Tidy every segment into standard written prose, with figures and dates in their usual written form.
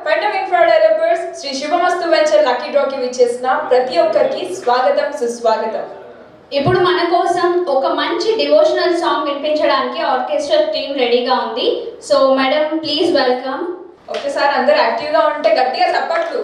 పండమ్ infra developers Shri శుభమస్తు venture lucky డ్రాకి విచ్చేసిన ప్రతి ఒక్కరికి స్వాగతం సుస్వాగతం. ఇప్పుడు మన కోసం ఒక మంచి డివోషనల్ సాంగ్ వినిపించడానికి ఆర్కెస్ట్రా టీమ్ రెడీగా ఉంది. So madam please welcome. ఒకసారి అందరూ యాక్టివ్గా ఉంటే గట్టిగా చప్పట్లు.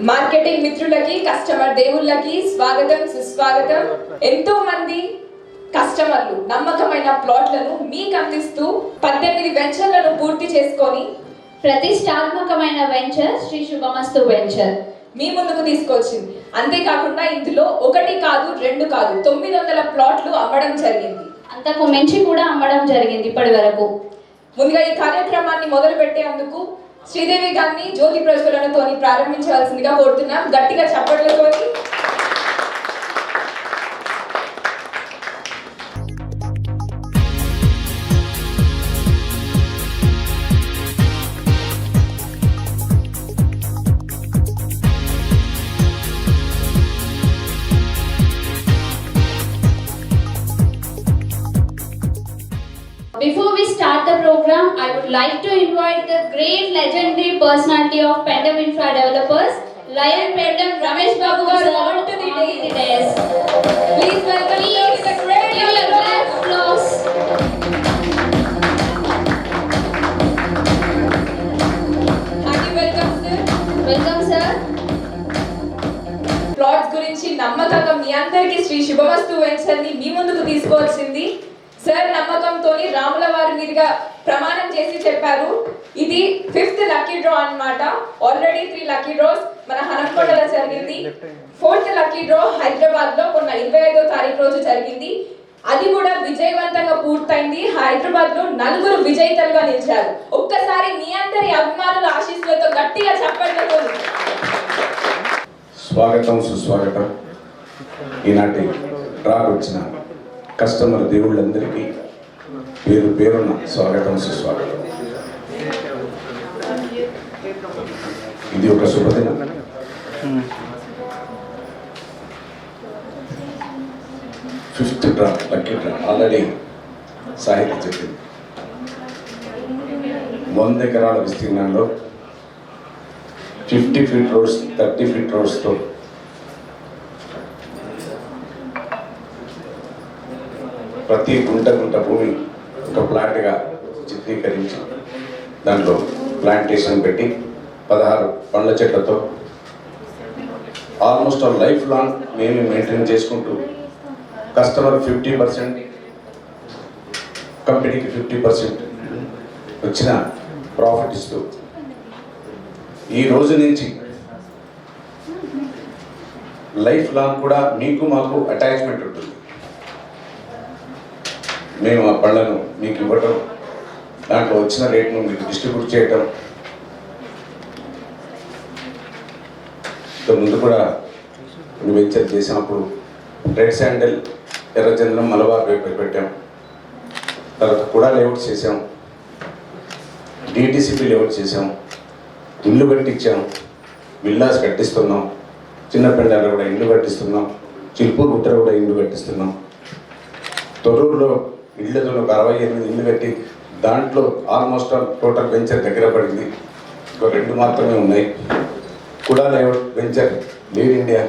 మార్కెటింగ్ మిత్రులకి, కస్టమర్ దేవుళ్ళకి స్వాగతం సుస్వాగతం. ఎంతో మంది కస్టమర్లు నమ్మకమైన ప్లాట్లను మీకు అందిస్తూ 18 వెంచర్లను పూర్తి చేసుకొని ప్రతిష్టాత్మకమైన వెంచర్ శ్రీ శుభమస్తు వెంచర్ మీ ముందుకు తీసుకొచ్చింది. అంతేకాకుండా ఇందులో 1 కాదు 2 కాదు 900 ప్లాట్లు అమ్మడం జరిగింది. అంతకు మించి కూడా అమ్మడం జరిగింది ఇప్పటి వరకు. ముందుగా ఈ కార్యక్రమాన్ని మొదలు పెట్టేందుకు శ్రీదేవి గారిని జ్యోతి ప్రజ్వలనతో ప్రారంభించవలసిందిగా కోరుతున్నాం. గట్టిగా చప్పట్లతోని. Before we start the program, I would like to invite the great legendary personality of Pendam Infra Developers, Lion Pendam Ramesh Babu garu onto the dais. Please welcome the great applause. welcome sir. Welcome sir. Plots గురించి నమ్మకంగా మీ అందరికీ శ్రీ శుభమస్తు venture ని మీ ముందుకు తీసుకువచ్చింది. Sir నమ్మకంతో రాముల వారి మీదుగా ప్రమాణం చేసి చెప్పారు. ఇది 5th లక్కీ డ్రా అన్నమాట. ఆల్రెడీ 3 లక్కీ డ్రాస్ మన హనంకొండలో జరిగింది. 4th లక్కీ డ్రా హైదరాబాద్ లో మొన్న 25వ తారీఖు రోజు జరిగింది. అది కూడా విజయవంతంగా పూర్తయింది. హైదరాబాద్ లో 4 విజేతలుగా నిలిచారు. ఒక్కసారి మీ అందరి అభిమానుల ఆశీస్సులతో గట్టిగా చప్పట్లతో స్వాగతం సుస్వాగతం. ఈనాటి డ్రాకు వచ్చిన కస్టమర్ దేవుళ్ళందరికీ పేరు పేరున స్వాగతం సుస్వాగతం. ఇది ఒక శుభదినం. Fifth draw lucky draw already సాహిత్య చెప్పింది. 100 ఎకరాల విస్తీర్ణంలో 50 ఫీట్ రోడ్స్ 30 ఫీట్ రోడ్స్తో ప్రతి గుంట భూమి ఒక ప్లాట్గా చిత్రీకరించి దాంట్లో ప్లాంటేషన్ పెట్టి 16 పండ్ల చెట్లతో ఆల్మోస్ట్ లైఫ్ లాంగ్ మేము మెయింటైన్ చేసుకుంటూ కస్టమర్ 50%, కంపెనీకి 50% వచ్చిన ప్రాఫిట్ ఇస్తూ ఈ రోజు నుంచి లైఫ్ లాంగ్ కూడా మీకు మాకు అటాచ్మెంట్ ఉంటుంది. మేము ఆ పళ్ళను మీకు ఇవ్వటం, దాంట్లో వచ్చిన రేట్ను మీకు డిస్ట్రిబ్యూట్ చేయటం. ముందు కూడా వెంచర్ చేసినప్పుడు రెడ్ శాండల్, ఎర్రచంద్రం, మలబార్ పేపర్ పెట్టాం. తర్వాత కూడా లేఅవుట్ చేసాం, డిటిసిపి లేఅవుట్ చేసాం, ఇల్లు కట్టించాం, విల్లాస్ కట్టిస్తున్నాం, చిన్నపెండాలో కూడా ఇల్లు కట్టిస్తున్నాం, చిల్పూర్ ఉత్తర కూడా ఇల్లు కట్టిస్తున్నాం. తొర్రూరులో ఇళ్ళతో ఒక 68 ఇల్లు కట్టి దాంట్లో ఆల్మోస్ట్ టోటల్ వెంచర్ దగ్గర పడింది. ఒక 2 మాత్రమే ఉన్నాయి. కూడా లేఅవుట్ వెంచర్ లీడ్ ఇండియా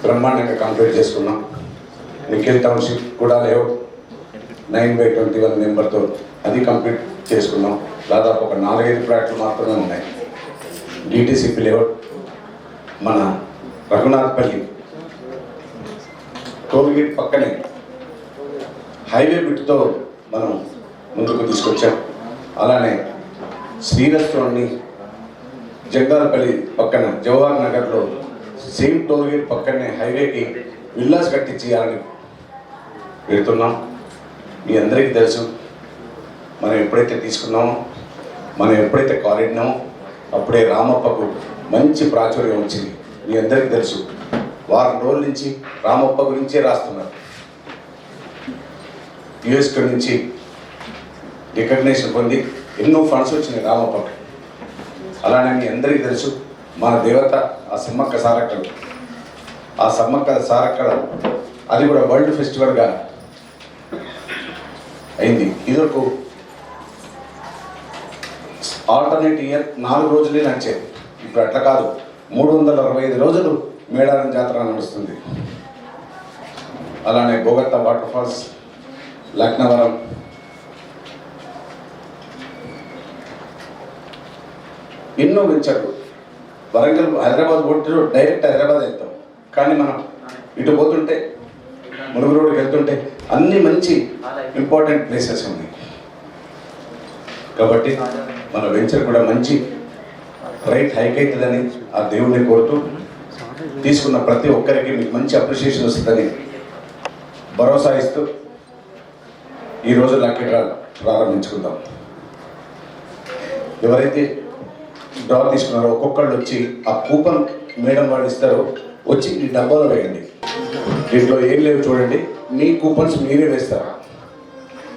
బ్రహ్మాండంగా కంప్లీట్ చేసుకున్నాం. నిఖిల్ టౌన్షిప్ కూడా లేఅవుట్ 9/21 మెంబర్తో అది కంప్లీట్ చేసుకున్నాం. దాదాపు ఒక 4-5 ఫ్లాట్లు మాత్రమే ఉన్నాయి. డిటిసిపి లేఅవుట్ మన రఘునాథ్పల్లి టోల్గేట్ పక్కనే హైవే బిట్తో మనం ముందుకు తీసుకొచ్చాం. అలానే శ్రీరస్వాన్ని జంగాలపల్లి పక్కన జవహర్ నగర్లో సేమ్ టోల్గేట్ పక్కనే హైవేకి విల్లాస్ కట్టించేయాలని పెడుతున్నాం. మీ అందరికీ తెలుసు మనం ఎప్పుడైతే తీసుకున్నామో మనం ఎప్పుడైతే కాలిడినామో అప్పుడే రామప్పకు మంచి ప్రాచుర్యం వచ్చింది. మీ అందరికీ తెలుసు, వారం రోజుల నుంచి రామప్ప గురించే రాస్తున్నారు. యుఎస్కి నుంచి రికగ్నేషన్ పొంది ఎన్నో ఫండ్స్ వచ్చినాయి రామప్పకి. అలానే మీ అందరికీ తెలుసు, మన దేవత ఆ సమ్మక్క సారక్కలు. ఆ సమ్మక్క సారక్కల అది కూడా వరల్డ్ ఫెస్టివల్గా అయింది. ఇదొక ఆల్టర్నేట్ ఇయర్ 4 రోజులే నడిచేది. ఇప్పుడు అట్లా కాదు, 365 రోజులు మేడారం జాతర నడుస్తుంది. అలానే బోగత్తా వాటర్ ఫాల్స్, లక్నవరం, ఎన్నో వెంచర్లు. వరంగల్ హైదరాబాద్ పోతే డైరెక్ట్ హైదరాబాద్ వెళ్తాం, కానీ మనం ఇటు పోతుంటే ములుగు రోడ్డుకి వెళ్తుంటే అన్ని మంచి ఇంపార్టెంట్ ప్లేసెస్ ఉన్నాయి. కాబట్టి మన వెంచర్ కూడా మంచి రైట్ హైక్ అవుతుందని ఆ దేవుడిని కోరుతూ, తీసుకున్న ప్రతి ఒక్కరికి మీకు మంచి అప్రిషియేషన్ వస్తుందని భరోసా ఇస్తూ ఈరోజు లక్కీ డ్రా ప్రారంభించుకుందాం. ఎవరైతే డ్రా తీసుకున్నారో ఒక్కొక్కళ్ళు వచ్చి ఆ కూపన్ మేడం వాళ్ళు ఇస్తారో వచ్చి ఈ డబ్బాలో వేయండి. దీంట్లో ఏం లేవు చూడండి, మీ కూపన్స్ మీరే వేస్తారు.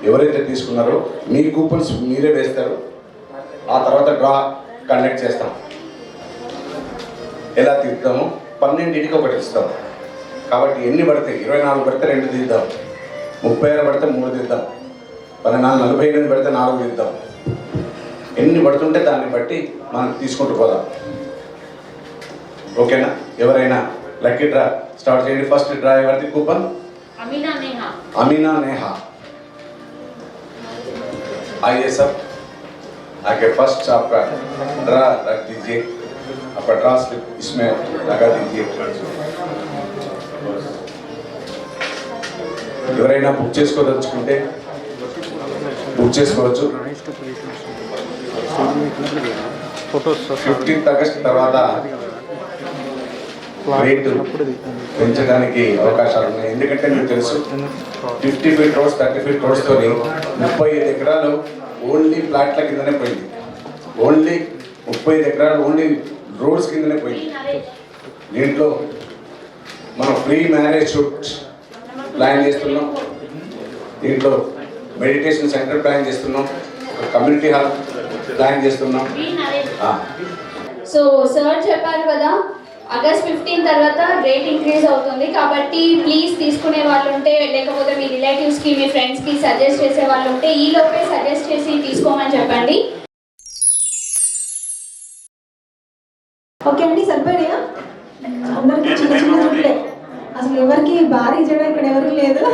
ఎవరైతే తీసుకున్నారో మీ కూపన్స్ మీరే వేస్తారు. ఆ తర్వాత డ్రా కండక్ట్ చేస్తాం. ఎలా తీద్దాము, 12కి ఒకటి ఇస్తాం. కాబట్టి ఎన్ని పడితే 24 పడితే 2 తీద్దాం, 36 పడితే 3 తీద్దాం, 14, 48 పడితే 4 తీద్దాం. ఎన్ని పడుతుంటే దాన్ని బట్టి మనం తీసుకుంటూ పోదాం. ఓకేనా? ఎవరైనా లక్కీ డ్రా స్టార్ట్ చేయండి. ఫస్ట్ డ్రా ఎవరిది కూపన్? अमीना नेहा। आइए सब आगे, फर्स्ट आपका ड्रा रख दीजिए, आपका ड्रा स्लिप इसमें लगा दीजिए। ఎవరైనా బుక్ చేసుకోదలుచుకుంటే బుక్ చేసుకోవచ్చు. 15 ఆగస్ట్ తర్వాత రేటు పెంచడానికి అవకాశాలు ఉన్నాయి. ఎందుకంటే మీకు తెలుసు 55 crores 35 crores తోని 35 ఎకరాలు ఓన్లీ ప్లాట్ల కిందనే పోయింది. ఓన్లీ 35 ఎకరాలు ఓన్లీ రోడ్స్ కిందనే పోయింది. దీంట్లో మనం ప్రీ మ్యారేజ్ షూట్ ప్లాన్ చేస్తున్నాం, దీంట్లో మెడిటేషన్ సెంటర్ ప్లాన్ చేస్తున్నాం, కమ్యూనిటీ హాల్ ప్లాన్ చేస్తున్నాం. సో సార్ చెప్పారు కదా, ఆగస్ట్ 15 తర్వాత రేట్ ఇంక్రీజ్ అవుతుంది. కాబట్టి ప్లీజ్ తీసుకునే వాళ్ళు ఉంటే, లేకపోతే మీ రిలేటివ్స్కి మీ ఫ్రెండ్స్కి సజెస్ట్ చేసే వాళ్ళు ఉంటే ఈ లోపే సజెస్ట్ చేసి తీసుకోమని చెప్పండి. ఓకే అండి, సరిపోయా? అందరికి చిన్న చిన్న జుట్లే, అసలు ఎవరికి భారీ జడ ఇక్కడ ఎవరికి లేదు.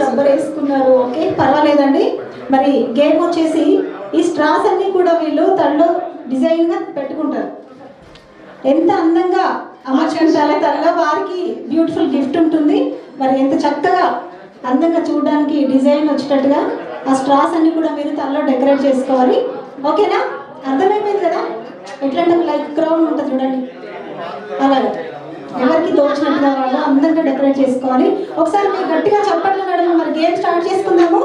రబ్బర్ వేసుకున్నారు. ఓకే, పర్వాలేదండి. మరి గేమ్ వచ్చేసి ఈ స్ట్రాస్ అన్ని కూడా వీళ్ళు తనలో డిజైన్ గా పెట్టుకుంటారు. ఎంత అందంగా అమర్చుకుంటారో తనలో వారికి బ్యూటిఫుల్ గిఫ్ట్ ఉంటుంది. మరి ఎంత చక్కగా అందంగా చూడడానికి డిజైన్ వచ్చేటట్టుగా ఆ స్ట్రాస్ అన్ని కూడా మీరు తనలో డెకరేట్ చేసుకోవాలి. ఓకేనా? అర్థమైపోయింది కదా? ఎట్లంటే లైక్ క్రౌన్ ఉంటుంది చూడండి, అలాగే ఎవరికి తోచినట్టుగా వాళ్ళు అందంగా డెకరేట్ చేసుకోవాలి. ఒకసారి మీరు గట్టిగా చప్పట్లు నడుము. మరి గేమ్ స్టార్ట్ చేసుకుందాము.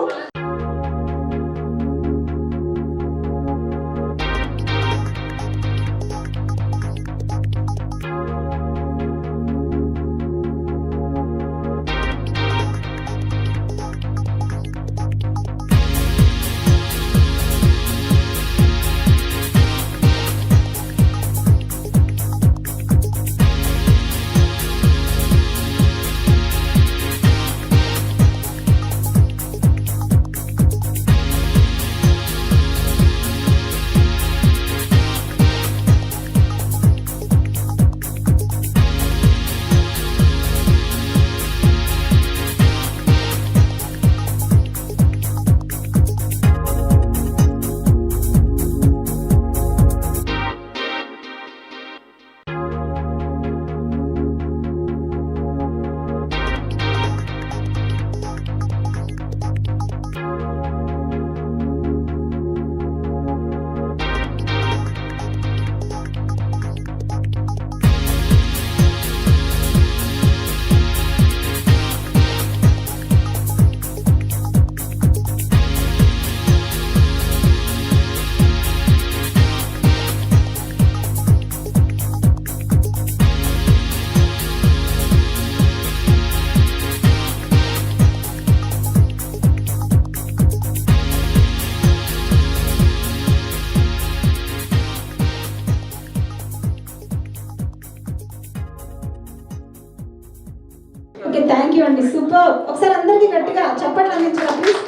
సూపర్. ఒకసారి అందరికీ గట్టిగా చప్పట్లు అందించరా ప్లీజ్.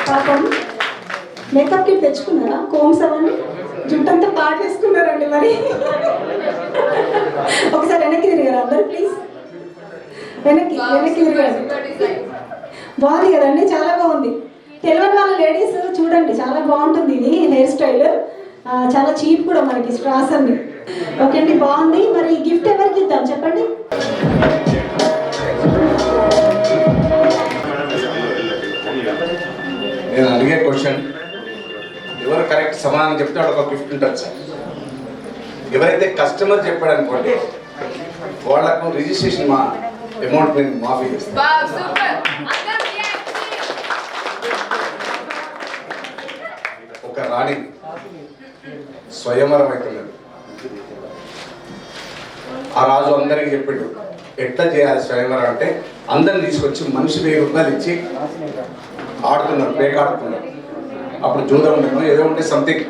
పాపం మేకప్ కిట్ తెచ్చుకున్నారా? కోమ్స్ అవన్నీ జుట్టంతా పాటేసుకున్నారండి మరి. ఒకసారి వెనక్కి తిరిగారు అందరు ప్లీజ్. వెనక్కి తిరిగారు. బాగుంది కదండి, చాలా బాగుంది. తెలియని వాళ్ళ లేడీస్ చూడండి, చాలా బాగుంటుంది ఇది హెయిర్ స్టైల్. చాలా చీప్ కూడా మనకి స్ట్రాస్ అన్ని. ఓకే అండి, బాగుంది. మరి గిఫ్ట్ ఎవరికి ఇద్దాం చెప్పండి. నేను అడిగే క్వశ్చన్ ఎవరు కరెక్ట్ సమాధానం చెప్తే వాడు ఒక గిఫ్ట్ ఉంటుంది సార్. ఎవరైతే కస్టమర్ చెప్పాడు అనుకోండి వాళ్ళకు రిజిస్ట్రేషన్ అమౌంట్ నేను మాఫీ చేస్తాను. ఒక రాణి స్వయంవరం అవుతున్నది. ఆ రాజు అందరికీ చెప్పిండు ఎట్లా చేయాలి స్వయంవరం అంటే, అందరిని తీసుకొచ్చి మనిషి 1000 రూపాయలు ఇచ్చి ఆడుతున్నారు, పేక ఆడుతున్నారు. అప్పుడు జూదం ఉండను ఏదో ఉంటే సంథింగ్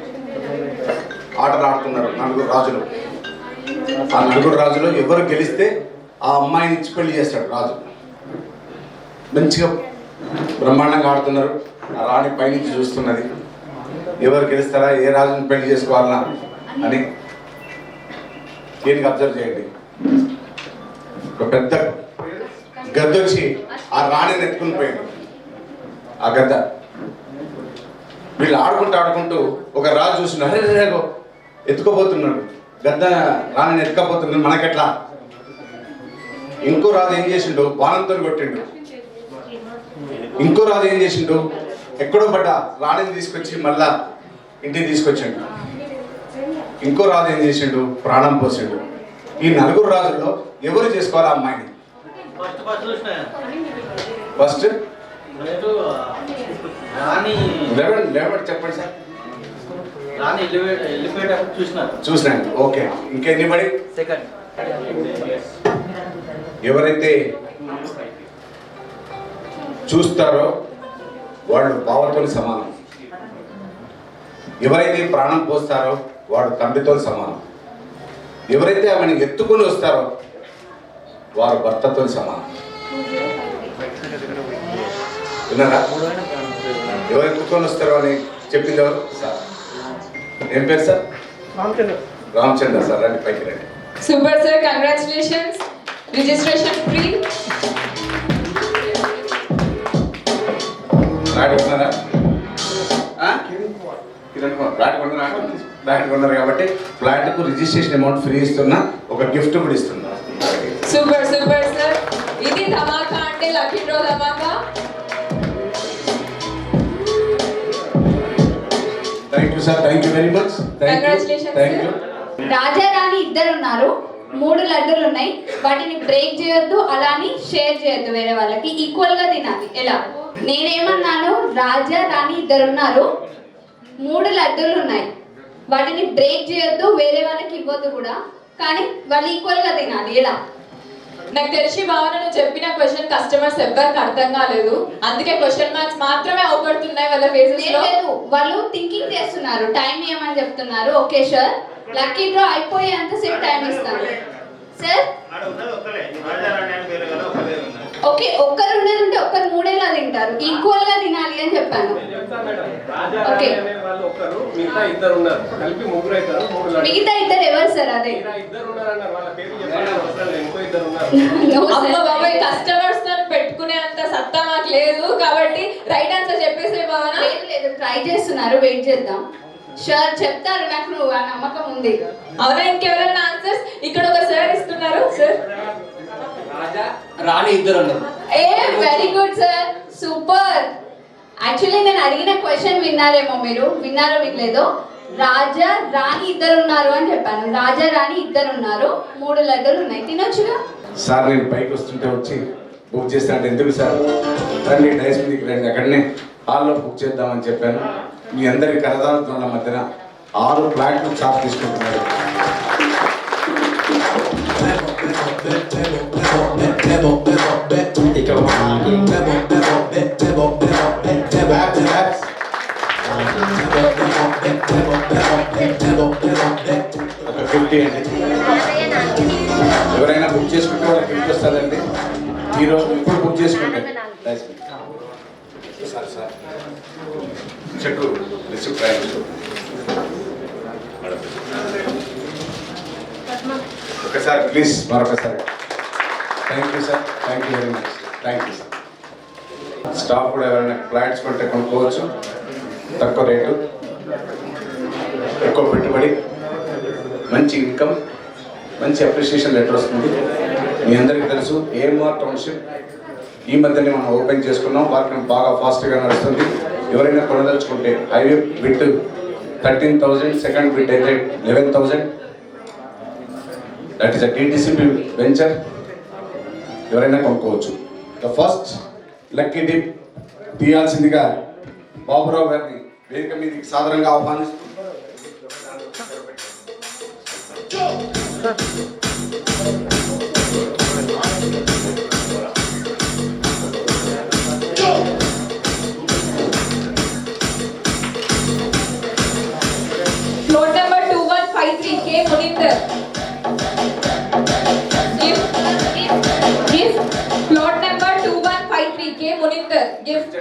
ఆటలు ఆడుతున్నారు 4 రాజులు. ఆ 4 రాజులు ఎవరు గెలిస్తే ఆ అమ్మాయిని ఇచ్చి పెళ్లి చేస్తాడు రాజు. మంచిగా బ్రహ్మాండంగా ఆడుతున్నారు. ఆ రాణి పైనుంచి చూస్తున్నది, ఎవరు గెలుస్తారా, ఏ రాజుని పెళ్లి చేసుకోవాలన్నా అని. దీనికి అబ్జర్వ్ చేయండి, ఒక పెద్ద గద్ద వచ్చి ఆ రాణిని ఎత్తుకుని పోయింది. ఆ గద్ద వీళ్ళు ఆడుకుంటూ ఒక రాజు చూస్తున్నాడు, ఎత్తుకోబోతున్నాడు, గద్ద రాణిని ఎత్తుకపోతున్నాడు, మనకెట్లా. ఇంకో రాజు ఏం చేసిండు, బాణంతో కొట్టిండు. ఇంకో రాజు ఏం చేసిండు, ఎక్కడో పడ్డ రాణిని తీసుకొచ్చి మళ్ళా ఇంటికి తీసుకొచ్చిండు. ఇంకో రాజు ఏం చేసిండు, ప్రాణం పోసిండు. ఈ 4 రాజుల్లో ఎవరు చేసుకోవాలి ఆ అమ్మాయిని? ఫస్ట్ లెవెన్ చెప్పండి సార్. చూసినాను. ఓకే, ఇంకెన్నిబడి? సెకండ్. ఎవరైతే చూస్తారో వాళ్ళు బావతో సమానం. ఎవరైతే ప్రాణం పోస్తారో వాడు తండ్రితో సమానం. ఎవరైతే ఆమెను ఎత్తుకొని వస్తారో వారు భర్తతో సమానం. విన్నారా? ఎవరు ఎత్తుకొని వస్తారో అని చెప్పింది ఎవరు సార్? ఏం పేరు సార్? రామచంద్ర సార్. రండి, పైకి రండి. Super sir, congratulations. Registration free. Flat కొన్నారా? ఫ్లాట్ కొన్నారు కాబట్టి ఫ్లాట్కు రిజిస్ట్రేషన్ అమౌంట్ ఫ్రీ ఇస్తున్నా, ఒక గిఫ్ట్ కూడా ఇస్తున్నా. సూపర్ సూపర్ సార్, ఇది ధమాకా అంటే లక్కీ డ్రా ధమాకా. Thank you sir, thank you very much. Congratulations, thank you. రాజా రాణి ఇద్దరు ఉన్నారు, 3 లడ్డూలు ఉన్నాయి. వాటిని బ్రేక్ చేయొద్దు, అలాని షేర్ చేయొద్దు, వేరే వాళ్ళకి ఈక్వల్ గా తినాలి. ఎలా? నేనేమన్నాను, రాజా రాణి ఇద్దరు ఉన్నారు, 3 లడ్డూలు ఉన్నాయి, వాటిని బ్రేక్ చేయొద్దు, వేరే వాళ్ళకి ఇవ్వద్దు కూడా, కానీ వాళ్ళు ఈక్వల్ గా తినాలి. ఎలా? నాకు తెలిసి భావన నువ్వు చెప్పిన క్వశ్చన్ కస్టమర్స్ ఎవ్వరికి అర్థం కాలేదు, అందుకే క్వశ్చన్ మార్క్స్ మాత్రమే అవపడుతున్నాయి వాళ్ళ ఫేసెస్ లో. లేదు, వాళ్ళు థింకింగ్ చేస్తున్నారు, టైం ఏమని చెప్తున్నారు. ఓకే సార్, లక్కీ డ్రా అయిపోయేంతసేపు టైం ఇస్తాను సార్. ఓకే, ఒక్కరు ఉండేది ఉంటే ఒక్కరు 3 ఎలా తింటారు, ఈక్వల్ గా తినాలి అని చెప్పాను. ఓకే, మిగతా ఇద్దరు ఎవరు సార్? అదే కస్టమర్స్ తో పెట్టుకునే అంత సత్తా మాకు లేదు కాబట్టి రైట్ ఆన్సర్ చెప్పేసే భావన. లేదు, ట్రై చేస్తున్నారు, వెయిట్ చేద్దాం. సార్ చెప్తారు, నాకు నువ్వు ఆ నమ్మకం ఉంది. అవునా? ఇంకెవరన్నా ఆన్సర్స్? ఇక్కడ ఒక సార్ ఇస్తున్నారు. సార్, రాణి ఇద్దరు ఉన్నారు. A very good sir, super. Actually నేను అడిగిన క్వశ్చన్ విన్నారేమో మీరు, విన్నారో వినలేదో. రాజా రాణి ఇద్దరు ఉన్నారు అని చెప్పాను. రాజా రాణి ఇద్దరు ఉన్నారు, 3 లడ్డూలు ఉన్నాయి, తినొచ్చుగా. సార్ నేను పైకి వస్తుంటే వచ్చి బుక్ చేస్తానంటే ఎందుకు సార్, రండి డైస్ మీదకి రండి, అక్కడనే హాల్లో బుక్ చేద్దామని చెప్పాను. మీ అందరి కరదాల మధ్యన 6 ఫ్లాట్లు చార్జ్ తీసుకుంటున్నారు. ఒక 50 అండి. ఎవరైనా బుక్ చేసుకుంటే వాళ్ళకి గిఫ్ట్ వస్తుందండి. ఈరోజు ఇప్పుడు బుక్ చేసుకుంటే సార్ చెట్టు రిసిప్ట్ రాయండి. ఒకసారి ప్లీజ్ మరొకసారి. Thank you sir, thank you very much, thank you sir. Staff కూడా ఎవరైనా ఫ్లాట్స్ కొంటే కొనుక్కోవచ్చు, తక్కువ రేటు, ఎక్కువ పెట్టుబడి, మంచి ఇన్కమ్, మంచి అప్రిషియేషన్ లెటర్ వస్తుంది. మీ అందరికీ తెలుసు ఏఎంఆర్ టౌన్షిప్ ఈ మధ్యనే మనం ఓపెన్ చేసుకున్నాం. వర్క్ బాగా ఫాస్ట్గా నడుస్తుంది. ఎవరైనా కొనదలుచుకుంటే హైవే బిట్ 13,000, సెకండ్ బిట్ అయితే 11,000. That is a DTCP venture. ఎవరైనా కొనుక్కోవచ్చు. ద ఫస్ట్ లక్కీ డిప్ తీయాల్సిందిగా బాబురావు గారిని వేదిక మీదకి సాధారణంగా ఆహ్వానిస్తుంది. Float number 2153 K Munindar. Gift. Float number 2153 K Munindar. Gift.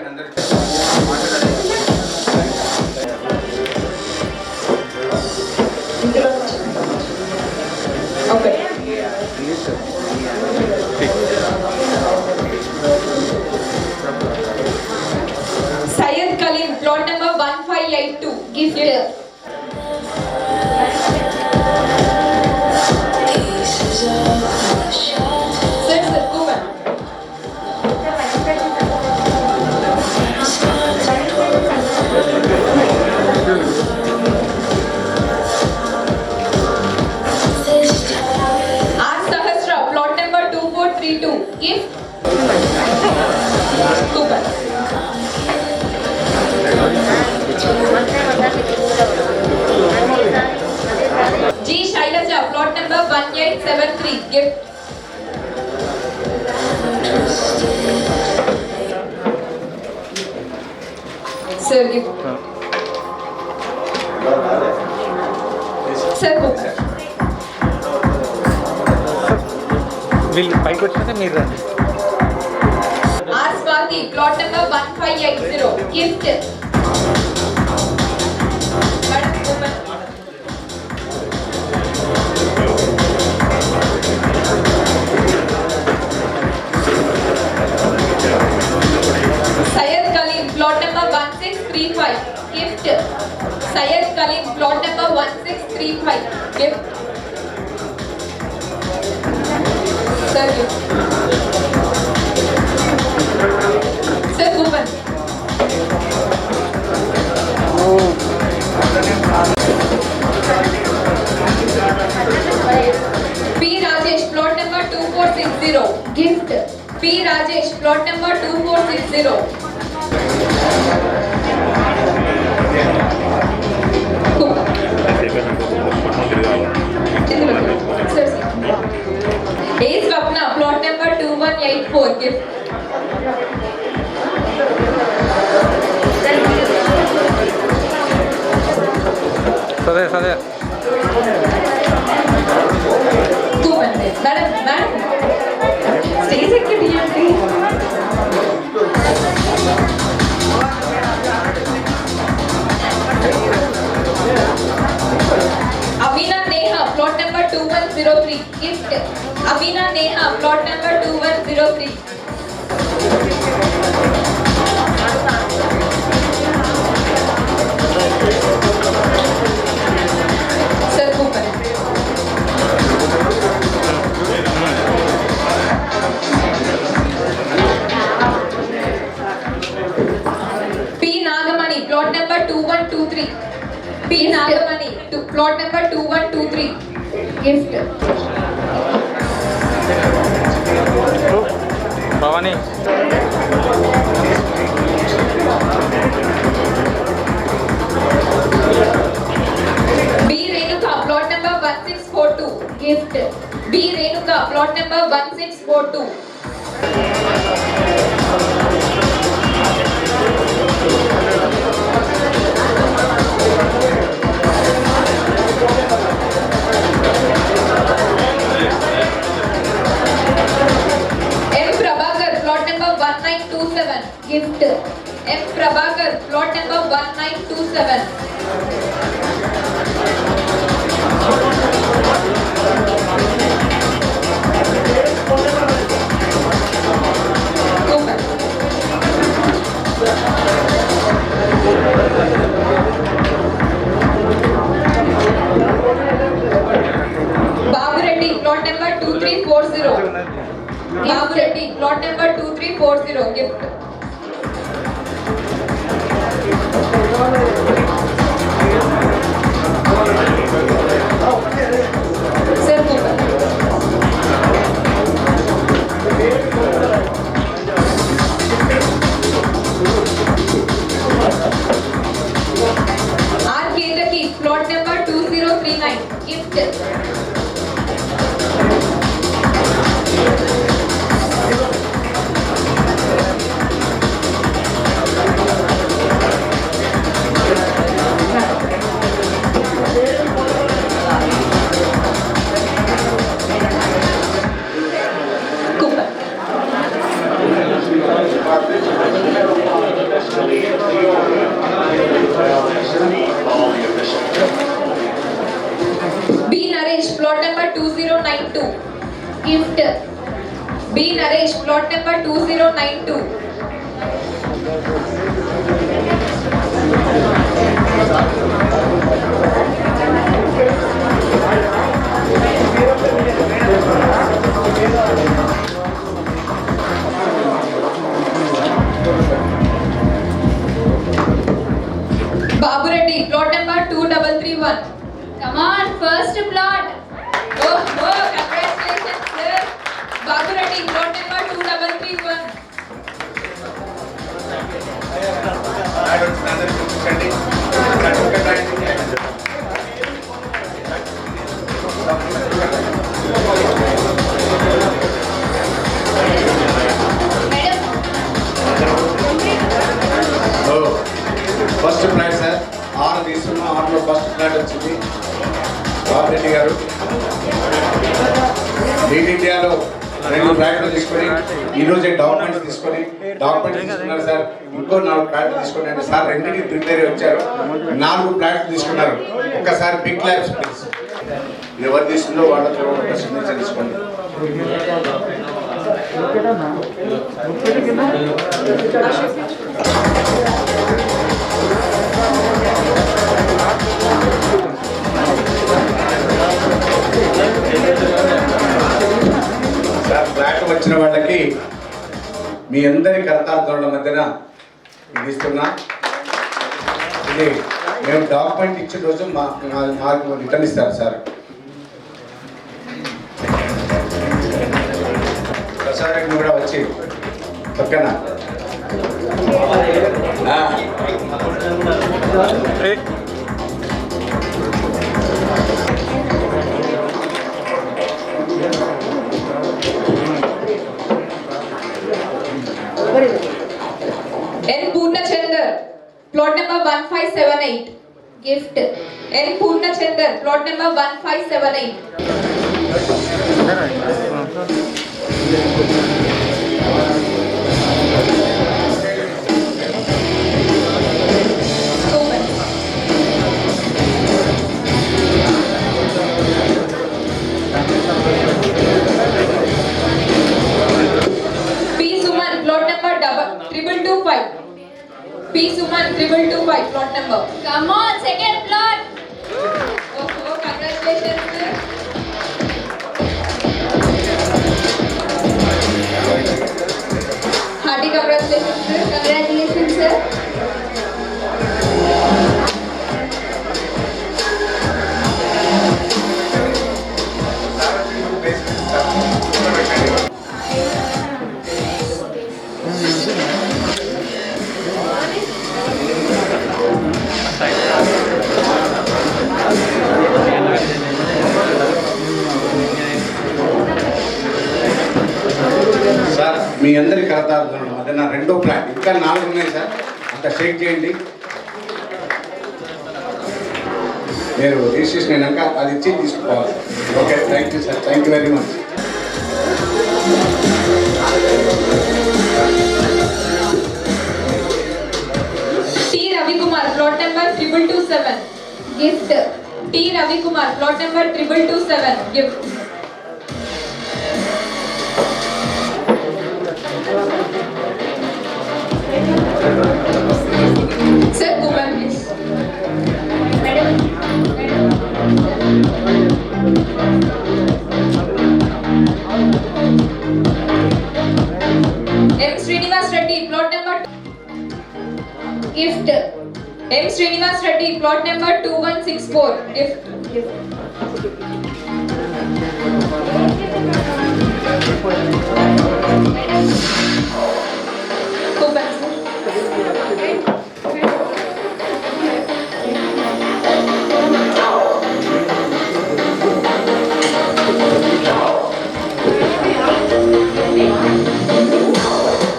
Okay. Syed Kalim, plot number 1582. Gift. Sir, go on. R. Sahasra, plot number 2432. Gift. Go on. G. Shailaja, plot number 1873. Gift. Sir, gift. Sir, book. వీళ్ళు పైకి వచ్చినాక మీరు రండి. R. Swati, plot number 1580. Gift. Madam, open. Syed Kalim, plot number 1635. Gift. Syed Kalim, plot number 1635. Gift. Sir, gift. Sir, open. P. Rajesh, plot number 2460. Gift. P. Rajesh, plot number 2460. Sir, A. Swapna, plot number 2184. Gift. సరే సరే Open. Madam, madam. Stage ఎక్కడి అంటే Avina Neha, plot number 2103. Gift. Avina Neha, plot number 2103. Sir, open. P. Nagamani, plot number 2123. P. Nagamani, plot number 2123. Gift. Bhavani B. Renuka, plot number 1642. Gift. B. Renuka, plot number 1642. M. Prabhakar, plot number 1927. Gift. M. Babu Reddy, plot number 2340, gift. Sir, Cooper. R. Kedaki, plot number 2039, gift. Cooper. B. Naresh, plot number 2092, Gift. B. Naresh, plot number 2092. Babu Reddy, plot number 2331. Come on, first plot. Oh, congratulations, sir. Babu Reddy, plot number 2331. First flat sir 6 తీసుకున్నాం 6లో first flat వచ్చింది బాబు రెడ్డి గారు lead ఇండియాలో 2 ఫ్లాట్లు తీసుకొని ఈరోజే documents తీసుకున్నారు sir ఇంకో 4 ఫ్లాట్లు తీసుకుని అంటే సార్ రెండింటికి ప్రిపేర్ వచ్చారు 4 ఫ్లాట్లు తీసుకున్నారు ఒక్కసారి బిగ్ క్లాప్స్ ప్లీజ్ ఎవరు తీసుకుందో వాళ్ళతో ఒక సిగ్నేచర్ తీసుకోండి సార్ ఫ్లాట్ వచ్చిన వాళ్ళకి మీ అందరి కర్తార్థుల మధ్యన ఇది ఇస్తున్నా ఇది మేము డాక్యుమెంట్ ఇచ్చిన రోజు మాకు రిటర్న్ ఇస్తారు సార్ ప్రసాద్ కూడా వచ్చి పక్కన N. Purnachandar, plot number 1578. Gift. N. Purnachandar, plot number 1578. Open. P. Suman, plot number 2225. P. Suman, 2225, plot number. Come on, second plot. Oh, congratulations, sir. Hearty congratulations, sir. Congratulations, sir. Sir మీ అందరి కర్తార్థుల మధ్యన 2 flat ఇంకా 4 ఉన్నాయి sir అంత షేక్ చేయండి మీరు registration అయినాక అది ఇచ్చి తీసుకోవాలి okay thank you sir thank you very much T. Ravikumar, plot number 2227. Gift. T. Ravikumar, plot number 2227. Gift. Sir, Kumar, please. Madam. Gift. M. Srinivas Reddy, plot number 2164. Gift. Coupon, sir.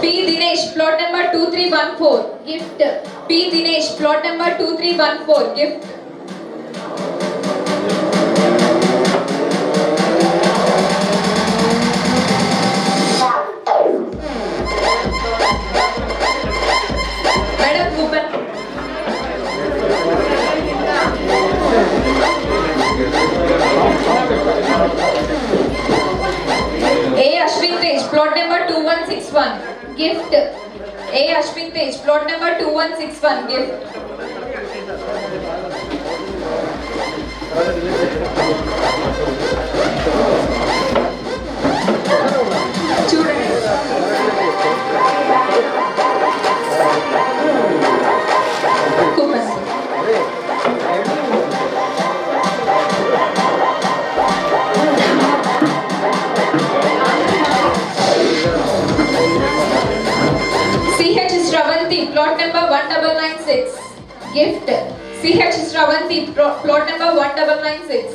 P. Dinesh, plot number 2314. Gift. P. Dinesh, plot number 2314. Gift. Madam, coupon. A. Ashwin Tej, plot number 2161. Gift. A. Ashwin Tej, plot number 2161. Gift. చూడండి. Coupon. CH Shravanti, plot number 1996. Gift. CH Shravanti, plot number 1996.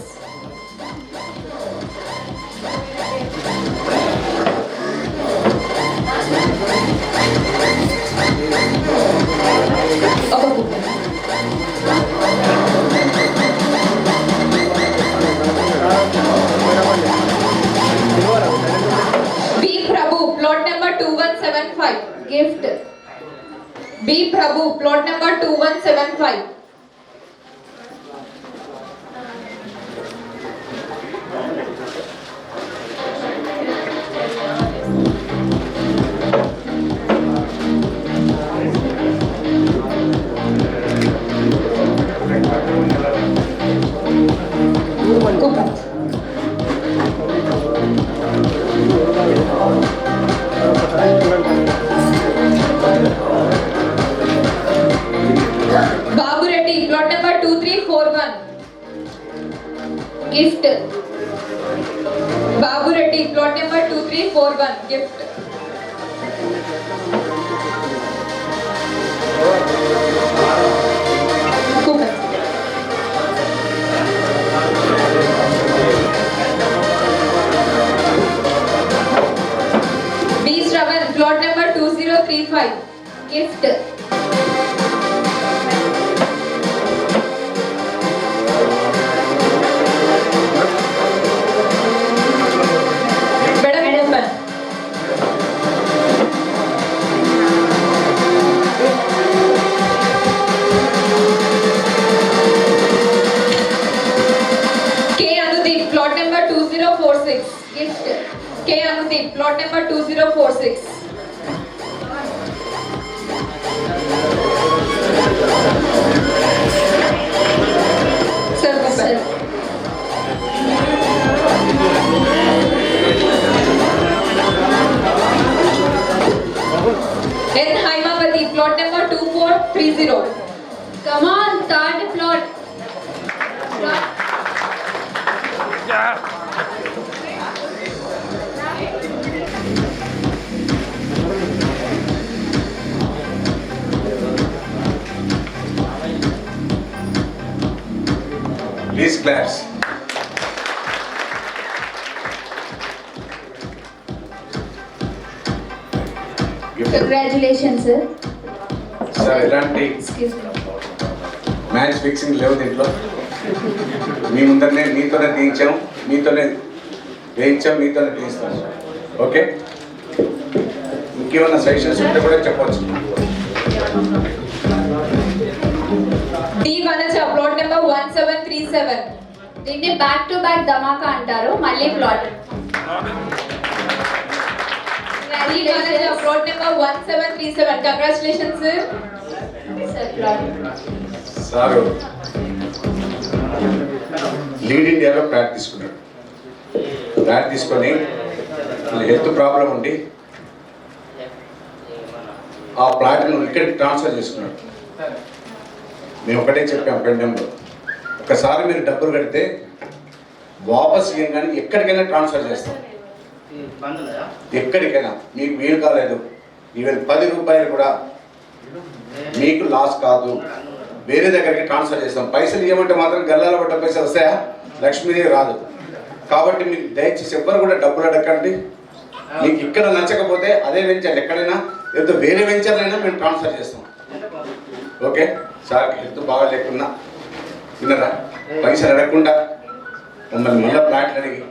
ఒక coupon. B. Prabhu, plot number 2175. Gift. B. Prabhu, plot number 2175. Coupon. Babu Reddy, plot number 2341. Gift. Babu Reddy, plot number 2341. Gift. Coupon. B. Shravan, plot number 2035. Gift. Madam, coupon. K. Anudeep, plot number 2046. Gift. K. Anudeep, plot number 2046. Sir, coupon. N. Haimavati, plot number 2430. Come on, third plot. Plot. Please claps. Congratulations, sir. Sir ఎలాంటి Excuse me. Match fixing లేవు దీంట్లో. మీ ముందరనే మీతోనే తీయించాం, మీతోనే వేయించాం, మీతోనే తీయిస్తాం. Okay, ఇంకేమన్నా suggestions ఉంటే కూడా చెప్పవచ్చు. D. Vanaja, plot number 1737. దీన్ని బ్యాక్ టు బ్యాక్ ధమాకా అంటారు. మళ్ళీ plot. D. Vanaja, plot number 1737. Congratulations, sir. Sir, plot. Sir lead ఇండియాలో ఫ్లాట్ తీసుకున్నాడు. ఫ్లాట్ తీసుకొని హెల్త్ ప్రాబ్లం ఉండి ఆ ప్లాట్ను ఇక్కడికి ట్రాన్స్ఫర్ చేసుకున్నాడు. మేము ఒకటే చెప్పాం పెండంలో, ఒకసారి మీరు డబ్బులు కడితే వాపస్ ఇవ్వగానే ఎక్కడికైనా ట్రాన్స్ఫర్ చేస్తాం, ఎక్కడికైనా. మీకు వీలు కాలేదు, ఈవెన్ 10 రూపాయలు కూడా మీకు లాస్ కాదు, వేరే దగ్గరికి ట్రాన్స్ఫర్ చేస్తాం. పైసలు ఇవ్వమంటే మాత్రం గల్లాల పట్ట పైసలు వస్తాయా, లక్ష్మీదేవి రాదు. కాబట్టి మీరు దయచేసి ఎవ్వరు కూడా డబ్బులు అడగండి. మీకు ఇక్కడ నచ్చకపోతే అదే వెంచర్ ఎక్కడైనా లేదా వేరే వెంచర్లైనా మేము ట్రాన్స్ఫర్ చేస్తాం. ఓకే సార్కి హెల్త్ బాగా లేకున్నా విన్నారా, పైసలు అడగకుండా మమ్మల్ని మళ్ళీ ప్లాట్లు అడిగి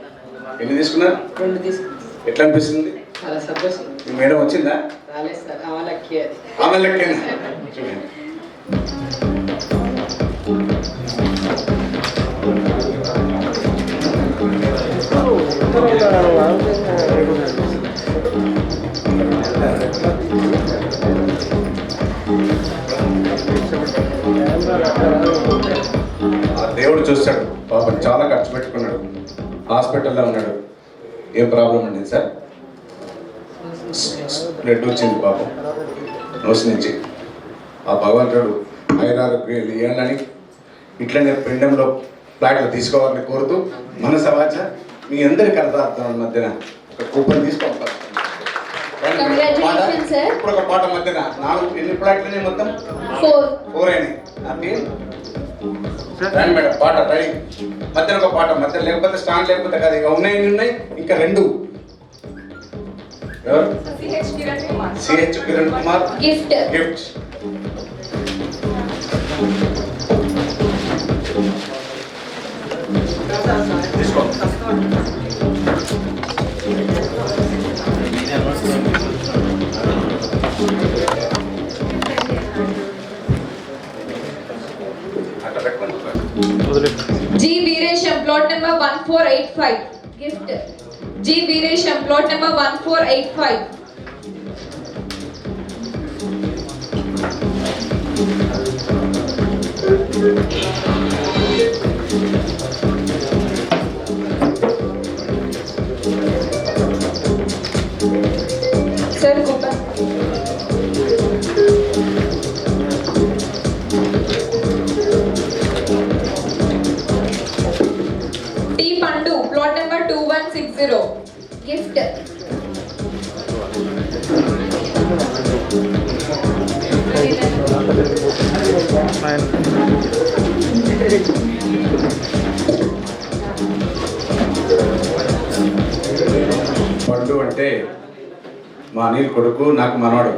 ఎన్ని తీసుకున్నారు? 2 తీసుకున్నాం. ఎట్లా అనిపిస్తుంది? చాలా సంతోషం. మీ మేడం వచ్చిందా? రాలేదు సార్, ఆమెలకి అది. ఆమె లెక్కైనా చూడండి. ఆ దేవుడు చూస్తాడు పాపం, చాలా ఖర్చు పెట్టుకున్నాడు, హాస్పిటల్లో ఉన్నాడు. ఏం ప్రాబ్లం అండి సార్? బ్లడ్ వచ్చింది పాపం నోసి నుంచి. ఆ భగవంతుడు ఐదారోగ్యాలు ఇవ్వాలని ఇట్లనే పిండంలో ఫ్లాట్లు తీసుకోవాలని కోరుతూ మన సమాజ మీ అందరికి అర్థార్థం మధ్యన ఒక కూపన్ తీసుకోవాలి. Congratulations, sir. ఇప్పుడు ఒక పాట మధ్యన 4 ఎన్ని ఫ్లాట్లనే మొత్తం 4 అయినాయి. అంటే రండి మేడం, పాట రెడీ. మధ్యన ఒక పాట, మధ్య లేకపోతే స్టాండ్ లేకపోతే కదా, ఇక ఉన్నాయి ఇంకా 2. ఎవరు? CH Kiran Kumar gift. తీసుకో. అట్లా పెట్టుకోండి. G Veeresham, plot number 1485. Gift. G Veeresham, plot number 1485. Sir, coupon. T Pandu, plot number 2160. Gift. పండు అంటే మా అనిల్ కొడుకు, నాకు మనవాడు.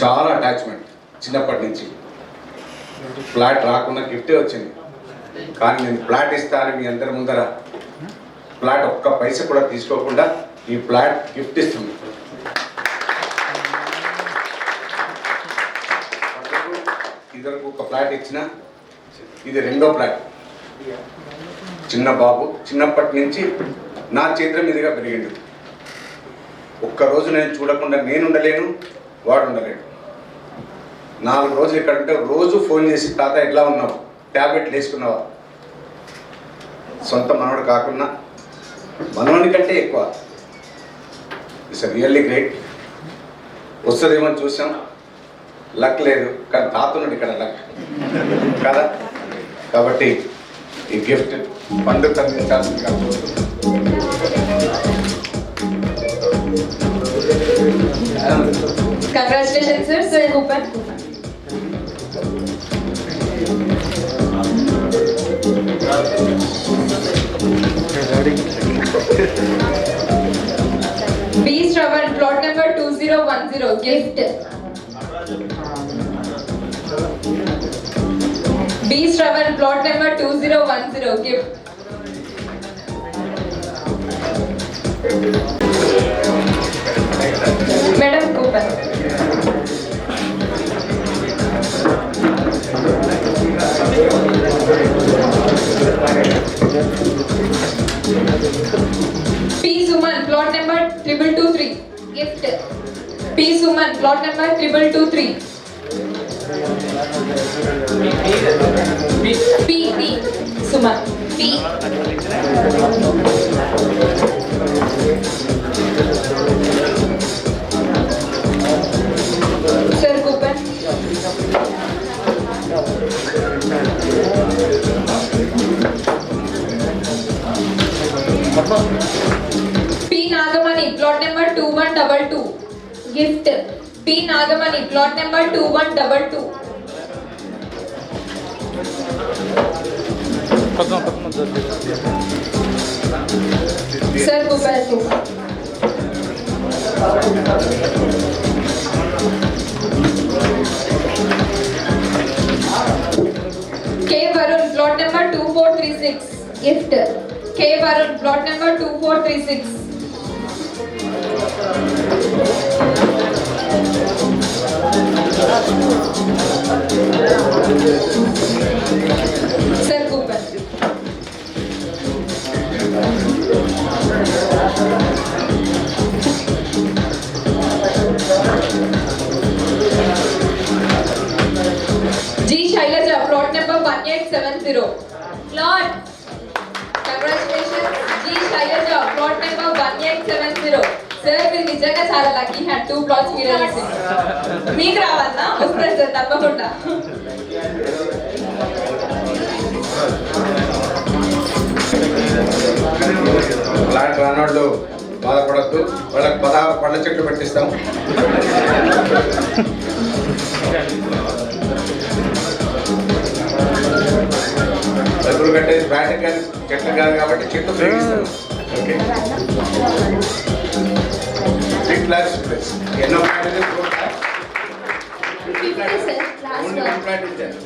చాలా అటాచ్మెంట్ చిన్నప్పటి నుంచి. ఫ్లాట్ రాకుండా గిఫ్టే వచ్చింది, కానీ నేను ఫ్లాట్ ఇస్తాను మీ అందరి ముందర. ఫ్లాట్ ఒక్క పైసా కూడా తీసుకోకుండా ఈ ఫ్లాట్ గిఫ్ట్ ఇస్తుంది. ఇద్దరికి ఒక ఫ్లాట్ ఇచ్చిన, ఇది 2వ ఫ్లాట్. చిన్న బాబు చిన్నప్పటి నుంచి నా చేతుల మీదుగా పెరిగిండు. ఒక్కరోజు నేను చూడకుండా నేను ఉండలేను, వాడు ఉండలేడు. 4 రోజులు ఇక్కడ ఉంటే రోజు ఫోన్ చేసి, తాత ఎట్లా ఉన్నావు, ట్యాబ్లెట్లు వేసుకున్నావా? సొంత మనవడు కాకుండా మనవడి కంటే ఎక్కువ. It's really great. వస్తుందేమో చూసాం, లక్ లేదు, కానీ తాత ఉన్నాడు ఇక్కడ, లక్ కదా. కాబట్టి ఈ గిఫ్ట్ పండుగ అందించాల్సిందిగా కోరుతున్నాను. Congratulations, sir. Sir, coupon. B Shravan, plot number 2010. Gift. B Shravan, plot number 2010. Gift. Madam, coupon. P Suman, plot number 2223. Gift. P Suman, plot number 2223. P Suman. P. Sir, coupon. P Nagamani, plot number 2122. Gift. P Nagamani, plot number 2122. Sir, Gopal. K Varun, plot number 2436. Gift. K Varun, plot number 2436. Sir, Gopal. G Shailaja, plot number 1870. Plot. Congratulations, G Shailaja, plot number 1870. Sir, మీరు నిజంగా చాలా lucky had 2 plots మీరే చేసింది. మీకు రావాలన్నా వస్తుంది sir తప్పకుండా. అలాంటి రానోళ్ళు బాధపడద్దు, వాళ్ళకి 16 పండ్ల చెట్లు పెట్టిస్తాం. డబ్బులు కట్టేది బ్యాటింగ్ కానీ చెట్లు కాదు కాబట్టి చెట్లు పెరిగిస్తాం. ఓకే, 3 lakhs ప్లస్ ఎన్నో ఫ్లాట్ ఓన్లీ 1 ఫ్లాట్ ఇచ్చారు.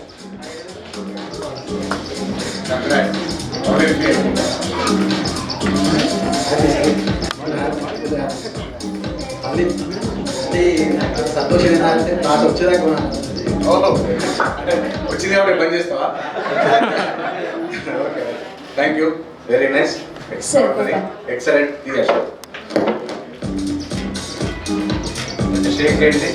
సంతోషం ఏంటంటే నాకు వచ్చేదాకా ఓహో, అంటే వచ్చింది కాబట్టి పని చేస్తావా? Okay, thank you, very nice, excellent. షేక్ ఏంటి?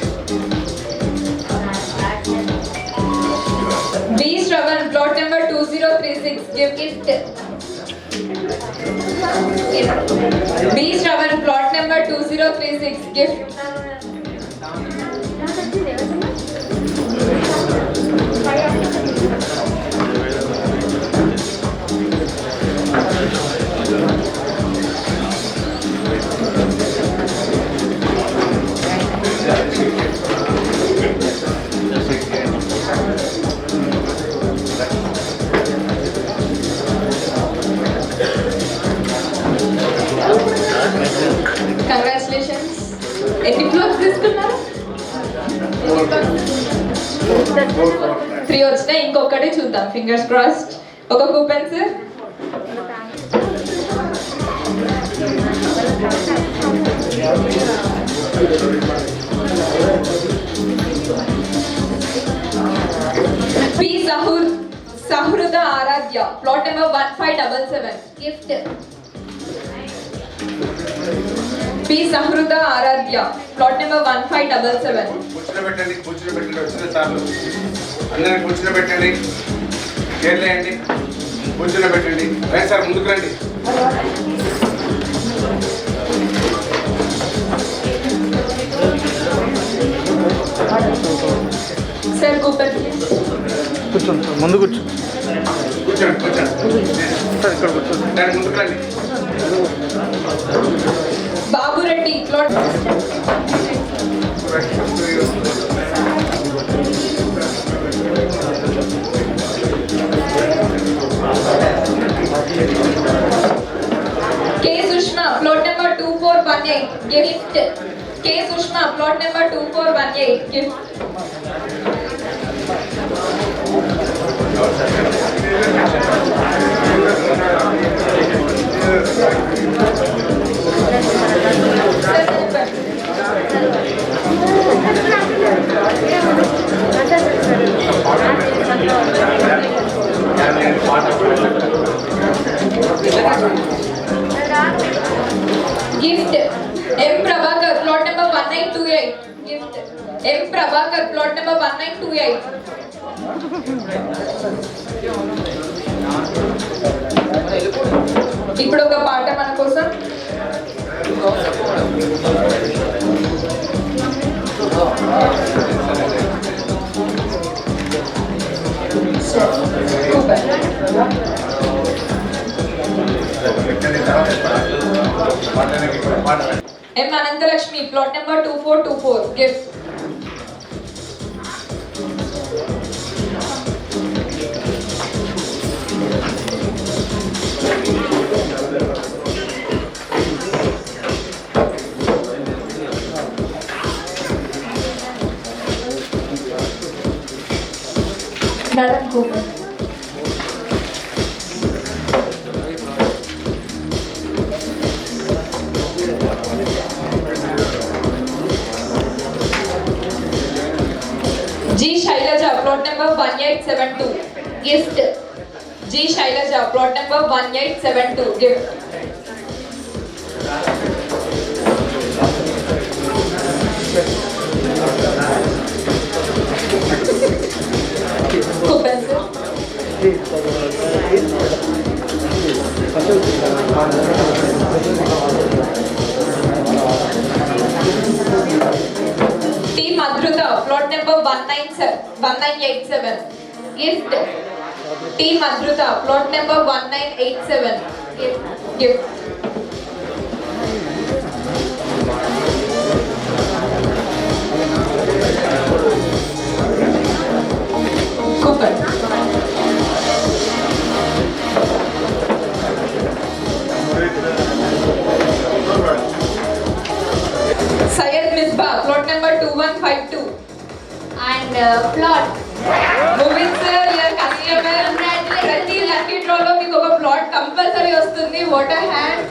B Shravan, plot number 2036. Gift. B Shravan, plot number 2036. Gift. Congratulations. ఎన్ని ఫ్లోర్స్ తీసుకున్నారు? 3 వచ్చినాయి, ఇంకొకటి చూద్దాం. Fingers crossed. ఒక coupon sir. P Sahruda Aradhya, plot number 1577. Gift. P Sahruda Aradhya, plot number 1577. కూర్చోబెట్టండి, కూర్చోబెట్టండి, వచ్చిన సార్లు అందరికి కూర్చోబెట్టండి, చేర్లేయండి, కూర్చోబెట్టండి. రండి సార్, ముందుకు రండి. సార్ కూపన్ కూర్చోండి, ముందు కూర్చో. కూర్చోండి, కూర్చోండి, సార్ ఇక్కడ కూర్చోండి. దాని ముందుకు రండి. Babu Reddy, plot K Sushma, plot number 2418. Gift. K Sushma, plot number 2418. Gift. Gift. M Prabhakar, plot number 1928. Gift. M Prabhakar, plot number 1928. ఇప్పుడు ఒక పాట మన కోసం. పెట్టండి, తర్వాత M. Anantalakshmi, plot number 2424. Gift. Madam Cooper. G. Shailaja, plot number 1872. Gift. G. Shailaja, plot number 1872. Gift. Coupon, sir. T. Madhuta, plot number 1987. Gift. T. Madhuta, plot number 1987. Gift. Coupon. Syed Misbah, plot number 2152. And plot. Moving sir, your customer. ప్రతి lucky డ్రాలో మీకు ఒక plot compulsory వస్తుంది. What a hand.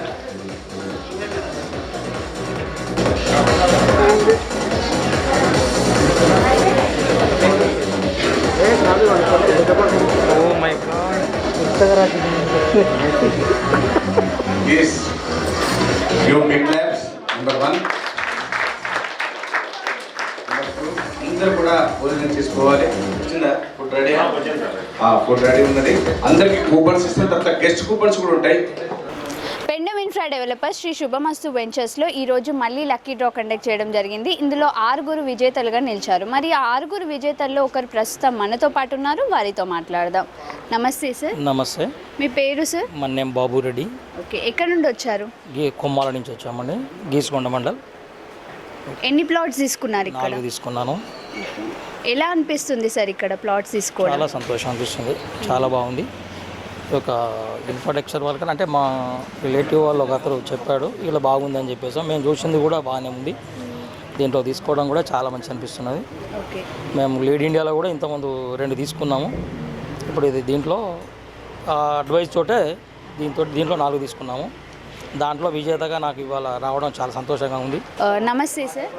Oh my God. Yes. You big labs. Number 1. అందరూ కూడా భోజనం చేసుకోవాలి. వచ్చిందా ఫుడ్ రెడీ? ఫుడ్ రెడీ ఉన్నది. అందరికి కూపన్స్ ఇస్తాం. తర్వాత గెస్ట్ కూపన్స్ కూడా ఉంటాయి. పెండమ్ ఇన్ఫ్రా డెవలపర్స్ శ్రీ శుభమస్తు వెంచర్స్లో ఈరోజు మళ్ళీ లక్కీ డ్రా కండక్ట్ చేయడం జరిగింది. ఇందులో 6 విజేతలుగా నిలిచారు. మరి ఆ 6 విజేతల్లో ఒకరు ప్రస్తుతం మనతో పాటు ఉన్నారు. వారితో మాట్లాడదాం. నమస్తే సార్. నమస్తే. మీ పేరు సార్? మన నేమ్ బాబు రెడ్డి. ఓకే, ఎక్కడ నుండి వచ్చారు? కొమ్మాల నుంచి వచ్చామండి, గీసుకొండ మండల్. ఎన్ని ప్లాట్స్ తీసుకున్నారు ఇక్కడ? 4 తీసుకున్నాను. ఎలా అనిపిస్తుంది సార్ ఇక్కడ ప్లాట్స్ తీసుకోవడం? చాలా సంతోషం అనిపిస్తుంది, చాలా బాగుంది. ఒక ఇన్ఫ్రాస్ట్రక్చర్ వాళ్ళకన్నా అంటే మా రిలేటివ్ వాళ్ళు ఒక అతను చెప్పాడు ఇలా బాగుంది అని చెప్పేసి మేము చూసింది కూడా బాగానే ఉంది. దీంట్లో తీసుకోవడం కూడా చాలా మంచి అనిపిస్తున్నది. ఓకే, మేము లీడ్ ఇండియాలో కూడా ఇంతకుముందు 2 తీసుకున్నాము. ఇప్పుడు ఇది దీంట్లో అడ్వైస్ తోటే దీంట్లో 4 తీసుకున్నాము. దాంట్లో విజేతగా నాకు ఇవాళ రావడం చాలా సంతోషంగా ఉంది. నమస్తే సార్.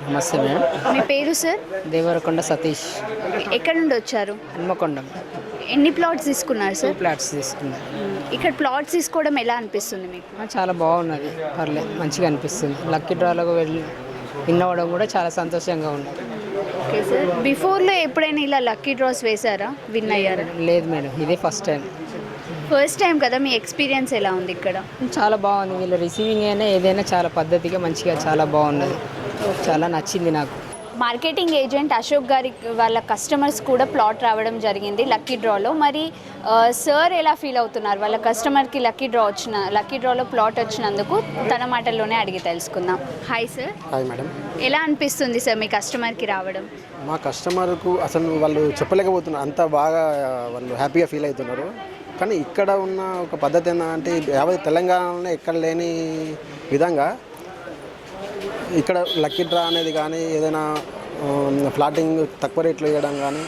నమస్తే మేడం. మీ పేరు సార్? దేవరకొండ సతీష్. ఎక్కడ నుండి వచ్చారు? హన్మకొండ. ఎన్ని ప్లాట్స్ తీసుకున్నారు 2 సార్? ప్లాట్స్ తీసుకున్నాను. ఇక్కడ ప్లాట్స్ తీసుకోవడం ఎలా అనిపిస్తుంది మీకు? చాలా బాగున్నది, పర్లేదు, మంచిగా అనిపిస్తుంది. లక్కీ డ్రాలకు వెళ్ళి విన్ అవ్వడం కూడా చాలా సంతోషంగా ఉంది. ఓకే సార్, బిఫోర్లో ఎప్పుడైనా ఇలా లక్కీ డ్రాస్ వేశారా, విన్ అయ్యారా? లేదు మేడం, ఇదే ఫస్ట్ టైం. ఫస్ట్ టైం కదా, మీ ఎక్స్పీరియన్స్ ఎలా ఉంది ఇక్కడ? చాలా బాగుంది. వీళ్ళ రిసీవింగ్ అయినా ఏదైనా చాలా పద్ధతిగా మంచిగా చాలా బాగున్నది, చాలా నచ్చింది నాకు. మార్కెటింగ్ ఏజెంట్ అశోక్ గారి వాళ్ళ కస్టమర్స్ కూడా ప్లాట్ రావడం జరిగింది లక్కీ డ్రాలో. మరి సార్ ఎలా ఫీల్ అవుతున్నారు? వాళ్ళ కస్టమర్కి లక్కీ డ్రాలో ప్లాట్ వచ్చినందుకు తన మాటల్లోనే అడిగి తెలుసుకుందాం. Hi sir. Hi madam. ఎలా అనిపిస్తుంది సార్ మీ కస్టమర్కి రావడం? మా కస్టమర్కు అసలు వాళ్ళు చెప్పలేకపోతున్నారు, అంత బాగా వాళ్ళు హ్యాపీగా ఫీల్ అవుతున్నారు. కానీ ఇక్కడ ఉన్న ఒక పద్ధతి ఏంటంటే యావత్ తెలంగాణలో ఎక్కడ లేని విధంగా ఇక్కడ లక్కీ డ్రా అనేది కానీ ఏదైనా ఫ్లాటింగ్ తక్కువ రేట్లో ఇవ్వడం కానీ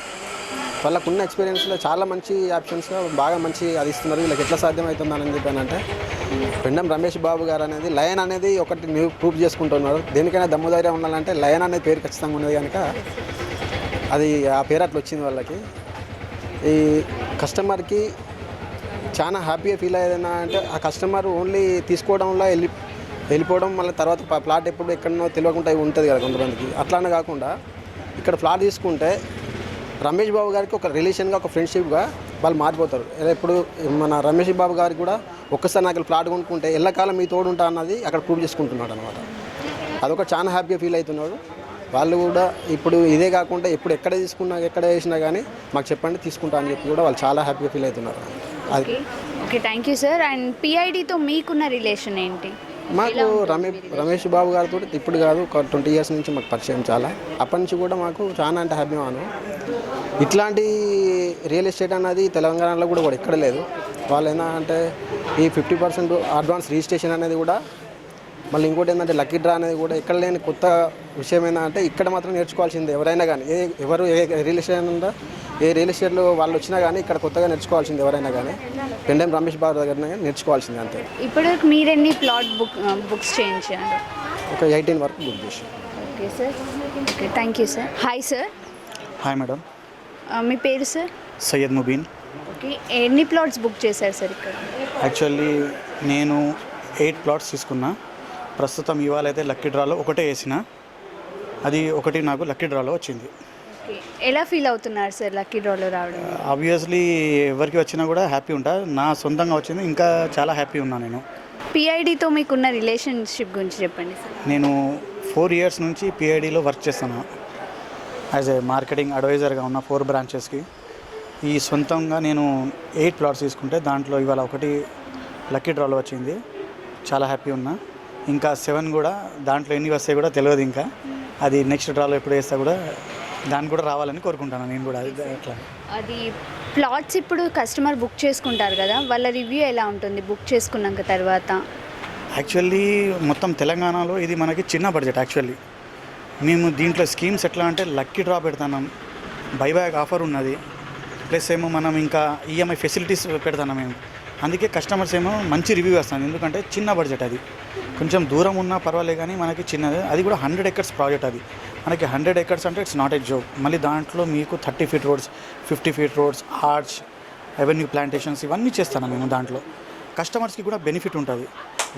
వాళ్ళకున్న ఎక్స్పీరియన్స్లో చాలా మంచి ఆప్షన్స్గా బాగా మంచి అది ఇస్తున్నారు. వీళ్ళకి ఎట్లా సాధ్యమవుతుందని చెప్పానంటే పెండెం రమేష్ బాబు గారు అనేది లయన్ అనేది ఒకటి ప్రూవ్ చేసుకుంటున్నారు. దేనికైనా దమ్ముధైర్యం ఉండాలంటే లయన్ అనేది పేరు ఖచ్చితంగా ఉన్నది కనుక అది ఆ పేరు అట్లా వచ్చింది వాళ్ళకి. ఈ కస్టమర్కి చాలా హ్యాపీగా ఫీల్ అయ్యేదన్నా అంటే ఆ కస్టమర్ ఓన్లీ తీసుకోవడంలో వెళ్ళిపోవడం, మళ్ళీ తర్వాత ప్లాట్ ఎప్పుడు ఎక్కడనో తెలియకుండా ఉంటుంది కదా కొంతమందికి. అట్లానే కాకుండా ఇక్కడ ప్లాట్ తీసుకుంటే రమేష్ బాబు గారికి ఒక రిలేషన్గా, ఒక ఫ్రెండ్షిప్గా వాళ్ళు మారిపోతారు. ఇప్పుడు మన రమేష్ బాబు గారికి కూడా ఒక్కసారి నాకు ప్లాట్ కొనుక్కుంటే ఎల్లకాలం మీ తోడు ఉంటా అన్నది అక్కడ ప్రూవ్ చేసుకుంటున్నాడు అనమాట. అదొక చాలా హ్యాపీగా ఫీల్ అవుతున్నాడు. వాళ్ళు కూడా ఇప్పుడు ఇదే కాకుండా ఎప్పుడు ఎక్కడ తీసుకున్నా ఎక్కడ వేసినా కానీ మాకు చెప్పండి తీసుకుంటా అని చెప్పి కూడా వాళ్ళు చాలా హ్యాపీగా ఫీల్ అవుతున్నారు. అది okay, thank you sir. And పిఐడితో మీకున్న రిలేషన్ ఏంటి? మాకు రమేష్ బాబు గారితో ఇప్పుడు కాదు ఒక 20 ఇయర్స్ నుంచి మాకు పరిచయం చాలా. అప్పటి నుంచి కూడా మాకు చాలా అంటే అభిమానం. ఇట్లాంటి రియల్ ఎస్టేట్ అనేది తెలంగాణలో కూడా ఎక్కడ లేదు. వాళ్ళు ఏంటంటే ఈ 50% అడ్వాన్స్ రిజిస్ట్రేషన్ అనేది కూడా, మళ్ళీ ఇంకోటి ఏంటంటే లక్కీ డ్రా అనేది కూడా ఎక్కడ లేని కొత్త విషయం ఏంటంటే ఇక్కడ మాత్రం నేర్చుకోవాల్సింది ఎవరైనా కానీ. ఏ రియల్ ఎస్టేట్ ఉందా, ఏ రియల్ ఎస్టేట్లో వాళ్ళు వచ్చినా కానీ ఇక్కడ కొత్తగా నేర్చుకోవాల్సింది ఎవరైనా కానీ పెండెం రమేష్ బాబు దగ్గర నేర్చుకోవాల్సింది అంతే. ఇప్పుడు మీరెన్ని ప్లాట్ బుక్స్ చేయించారు? ఒక 18 వరకు బుక్ చేసి. Okay sir, okay, thank you sir. Hi sir. Hi madam. మీ పేరు సార్? సయ్యద్ ముబీన్. ఓకే, ఎన్ని ప్లాట్స్ బుక్ చేశారు సార్ ఇక్కడ? యాక్చువల్లీ నేను 8 ప్లాట్స్ తీసుకున్నా. ప్రస్తుతం ఇవాళ అయితే లక్కీ డ్రాలో ఒకటే వేసిన, అది ఒకటి నాకు లక్కీ డ్రాలో వచ్చింది. ఓకే, ఎలా ఫీల్ అవుతున్నారు సార్ లక్కీ డ్రాలో రావడం? ఆబ్వియస్లీ ఎవరికి వచ్చినా కూడా హ్యాపీ ఉంటా. నా సొంతంగా వచ్చింది, ఇంకా చాలా హ్యాపీ ఉన్నా నేను. పిఐడితో మీకున్న రిలేషన్షిప్ గురించి చెప్పండి సార్. నేను 4 ఇయర్స్ నుంచి పిఐడిలో వర్క్ చేస్తాను. యాజ్ ఏ మార్కెటింగ్ అడ్వైజర్గా ఉన్న 4 బ్రాంచెస్కి. ఈ సొంతంగా నేను 8 ప్లాట్స్ తీసుకుంటే దాంట్లో ఇవాళ ఒకటి లక్కీ డ్రాలో వచ్చింది. చాలా హ్యాపీ ఉన్నా. ఇంకా 7 కూడా, దాంట్లో ఎన్ని వస్తాయి కూడా తెలియదు. ఇంకా అది నెక్స్ట్ డ్రాలో ఎప్పుడు వేస్తా కూడా దాన్ని కూడా రావాలని కోరుకుంటాను నేను కూడా. అట్లా అది ప్లాట్స్ ఇప్పుడు కస్టమర్ బుక్ చేసుకుంటారు కదా, వాళ్ళ రివ్యూ ఎలా ఉంటుంది బుక్ చేసుకున్నాక తర్వాత? యాక్చువల్లీ మొత్తం తెలంగాణలో ఇది మనకి చిన్న బడ్జెట్. యాక్చువల్లీ మేము దీంట్లో స్కీమ్స్ ఎట్లా అంటే లక్కీ డ్రా పెడతాం, బైబ్యాక్ ఆఫర్ ఉన్నది, ప్లస్ ఏమో మనం ఇంకా ఈఎంఐ ఫెసిలిటీస్ పెడతాం మేము. అందుకే కస్టమర్స్ ఏమో మంచి రివ్యూ వస్తుంది. ఎందుకంటే చిన్న బడ్జెట్, అది కొంచెం దూరం ఉన్నా పర్వాలేదు కానీ మనకి చిన్నది. అది కూడా 100 acres ప్రాజెక్ట్. అది మనకి 100 acres అంటే ఇట్స్ నాట్ ఏ జోక్. మళ్ళీ దాంట్లో మీకు 30 feet roads, 50 feet roads, arch, avenue plantations ఇవన్నీ చేస్తాను మేము. దాంట్లో కస్టమర్స్కి కూడా బెనిఫిట్ ఉంటుంది.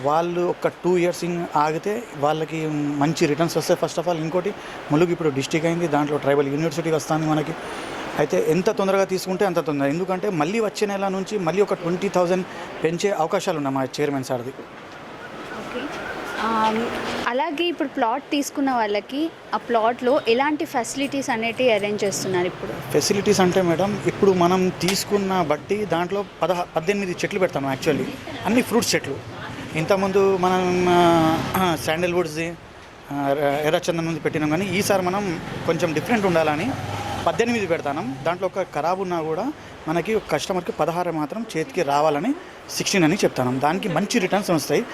వాళ్ళు ఒక 2 years ఆగితే వాళ్ళకి మంచి రిటర్న్స్ వస్తాయి ఫస్ట్ ఆఫ్ ఆల్. ఇంకోటి ములుగు ఇప్పుడు డిస్టిక్ అయింది, దాంట్లో ట్రైబల్ యూనివర్సిటీ వస్తుంది మనకి. అయితే ఎంత తొందరగా తీసుకుంటే అంత తొందర, ఎందుకంటే మళ్ళీ వచ్చే నెల నుంచి మళ్ళీ ఒక 20,000 పెంచే అవకాశాలు ఉన్నాయి మా చైర్మన్ సార్ది. ఓకే, అలాగే ఇప్పుడు ప్లాట్ తీసుకున్న వాళ్ళకి ఆ ప్లాట్లో ఎలాంటి ఫెసిలిటీస్ అనేటివి అరేంజ్ చేస్తున్నారు ఇప్పుడు? ఫెసిలిటీస్ అంటే మేడం, ఇప్పుడు మనం తీసుకున్న బట్టి దాంట్లో 18 చెట్లు పెడతాము. యాక్చువల్లీ అన్ని ఫ్రూట్స్ చెట్లు. ఇంతకుముందు మనం శాండల్వుడ్స్ది, ఎర్రచందనం పెట్టినాం, కానీ ఈసారి మనం కొంచెం డిఫరెంట్ ఉండాలని 18 పెడతాను. దాంట్లో ఒక ఖరాబ్ ఉన్నా కూడా మనకి కస్టమర్కి 16 మాత్రం చేతికి రావాలని 16 అని చెప్తాను. దానికి మంచి రిటర్న్స్ వస్తాయి.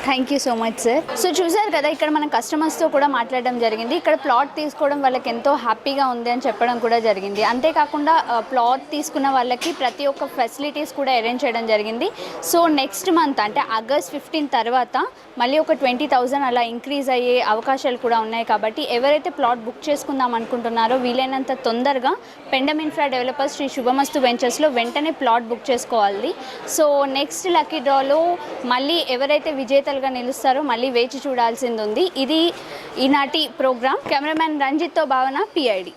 Thank you so much sir. So చూసారు కదా, ఇక్కడ మన కస్టమర్స్తో కూడా మాట్లాడడం జరిగింది. ఇక్కడ ప్లాట్ తీసుకోవడం వాళ్ళకి ఎంతో హ్యాపీగా ఉంది అని చెప్పడం కూడా జరిగింది. అంతేకాకుండా ప్లాట్ తీసుకున్న వాళ్ళకి ప్రతి ఒక్క ఫెసిలిటీస్ కూడా అరేంజ్ చేయడం జరిగింది. సో నెక్స్ట్ మంత్ అంటే August 15 తర్వాత మళ్ళీ ఒక 20,000 అలా ఇంక్రీజ్ అయ్యే అవకాశాలు కూడా ఉన్నాయి. కాబట్టి ఎవరైతే ప్లాట్ బుక్ చేసుకుందాం అనుకుంటున్నారో వీలైనంత తొందరగా పెండెం ఇన్ఫ్రా డెవలపర్స్ శ్రీ శుభమస్తు వెంచర్స్లో వెంటనే ప్లాట్ బుక్ చేసుకోవాలి. సో నెక్స్ట్ లక్కీ డ్రాలో మళ్ళీ ఎవరైతే విజేతలుగా నిలుస్తారో మళ్ళీ వేచి చూడాల్సింది ఉంది. ఇది ఈనాటి ప్రోగ్రామ్. కెమెరామ్యాన్ రంజిత్తో భావన, PID.